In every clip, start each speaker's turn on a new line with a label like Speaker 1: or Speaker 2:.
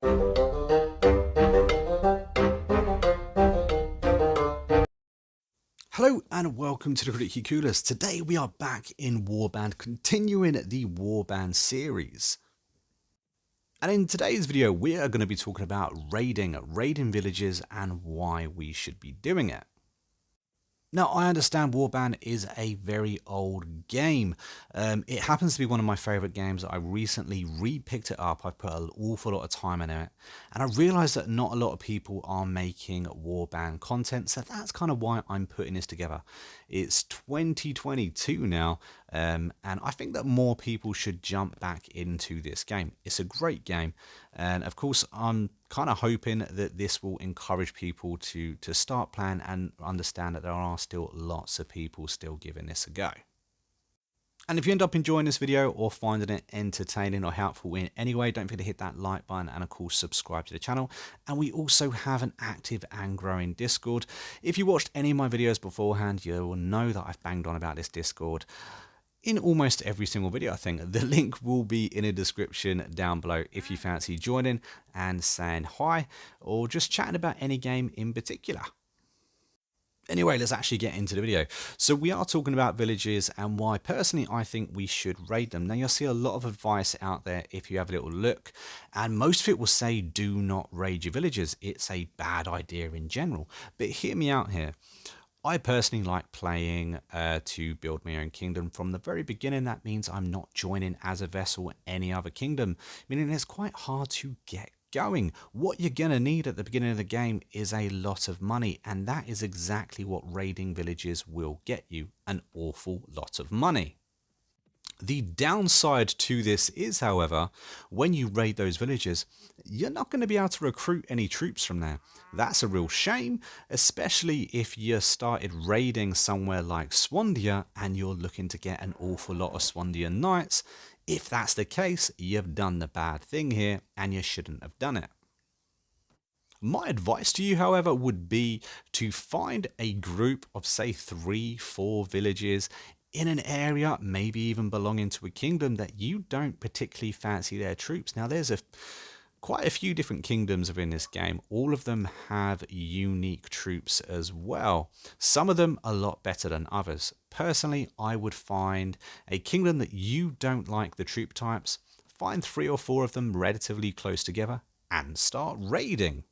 Speaker 1: Hello and welcome to the Critically Clueless. Today we are back in Warband, continuing the Warband series. And in today's video we are going to be talking about raiding villages and why we should be doing it. Now, I understand Warband is a very old game. It happens to be one of my favourite games. I recently re-picked it up. I put an awful lot of time in it. And I realised that not a lot of people are making Warband content. So that's kind of why I'm putting this together. It's 2022 now. And I think that more people should jump back into this game. It's a great game. And of course, I'm kind of hoping that this will encourage people to start playing and understand that there are still lots of people still giving this a go. And if you end up enjoying this video or finding it entertaining or helpful in any way, don't forget to hit that like button and of course subscribe to the channel. And we also have an active and growing Discord. If you watched any of my videos beforehand, you will know that I've banged on about this Discord in almost every single video. I think the link will be in a description down below if you fancy joining and saying hi or just chatting about any game in particular. Anyway, let's actually get into the video. So we are talking about villages and why personally I think we should raid them. Now you'll see a lot of advice out there if you have a little look, and most of it will say do not raid your villages. It's a bad idea in general, but hear me out here. I personally like playing to build my own kingdom from the very beginning. That means I'm not joining as a vassal any other kingdom, meaning it's quite hard to get going. What you're going to need at the beginning of the game is a lot of money, and that is exactly what raiding villages will get you, an awful lot of money. The downside to this is, however, when you raid those villages, you're not going to be able to recruit any troops from there. That's a real shame, especially if you started raiding somewhere like Swandia and you're looking to get an awful lot of Swandian knights. If that's the case, you've done the bad thing here and you shouldn't have done it. My advice to you, however, would be to find a group of, say, 3-4 villages in an area, maybe even belonging to a kingdom that you don't particularly fancy their troops. Now, there's quite a few different kingdoms within this game. All of them have unique troops as well. Some of them a lot better than others. Personally, I would find a kingdom that you don't like the troop types, find 3 or 4 of them relatively close together, and start raiding.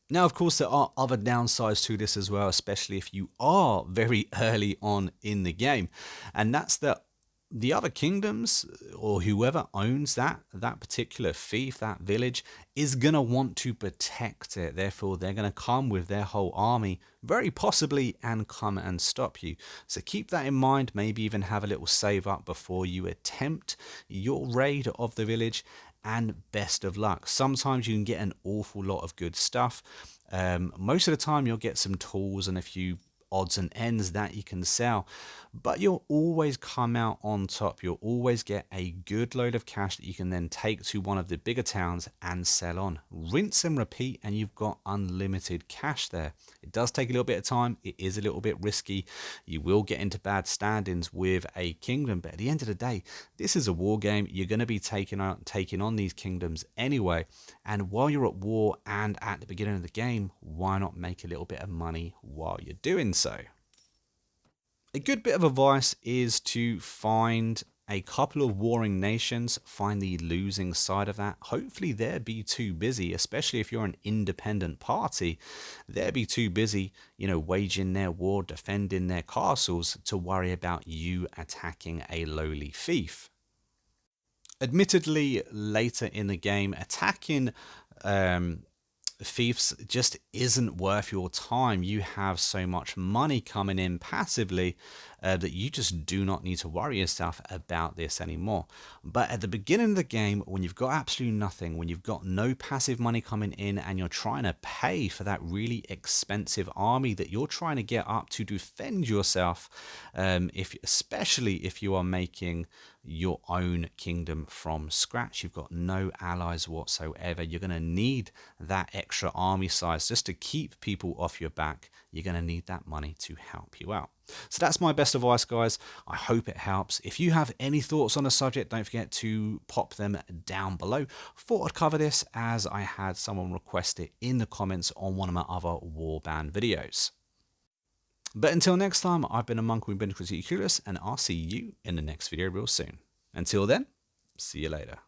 Speaker 1: Now, of course, there are other downsides to this as well, especially if you are very early on in the game. And that's that the other kingdoms or whoever owns that particular fief, that village, is going to want to protect it. Therefore, they're going to come with their whole army, very possibly, and come and stop you. So keep that in mind. Maybe even have a little save up before you attempt your raid of the village. And best of luck. Sometimes you can get an awful lot of good stuff. Most of the time you'll get some tools and a few odds and ends that you can sell, but you'll always come out on top. You'll always get a good load of cash that you can then take to one of the bigger towns and sell on. Rinse and repeat, and you've got unlimited cash there. It does take a little bit of time. It is a little bit risky. You will get into bad standings with a kingdom, but at the end of the day, this is a war game. You're going to be taking on these kingdoms anyway, and while you're at war and at the beginning of the game, why not make a little bit of money while you're doing so? A good bit of advice is to find a couple of warring nations, find the losing side of that. Hopefully they'll be too busy, especially if you're an independent party, they'll be too busy, waging their war, defending their castles to worry about you attacking a lowly fief. Admittedly, later in the game, attacking fiefs just isn't worth your time. You have so much money coming in passively that you just do not need to worry yourself about this anymore. But at the beginning of the game, when you've got absolutely nothing, when you've got no passive money coming in and you're trying to pay for that really expensive army that you're trying to get up to defend yourself, especially if you are making your own kingdom from scratch, you've got no allies whatsoever, you're going to need that extra army size just to keep people off your back. you're going to need that money to help you out. So that's my best advice, guys. I hope it helps. If you have any thoughts on the subject, don't forget to pop them down below. Thought I'd cover this as I had someone request it in the comments on one of my other warband videos. But until next time, I've been a monk, we've been Critically Clueless, and I'll see you in the next video real soon. Until then, see you later.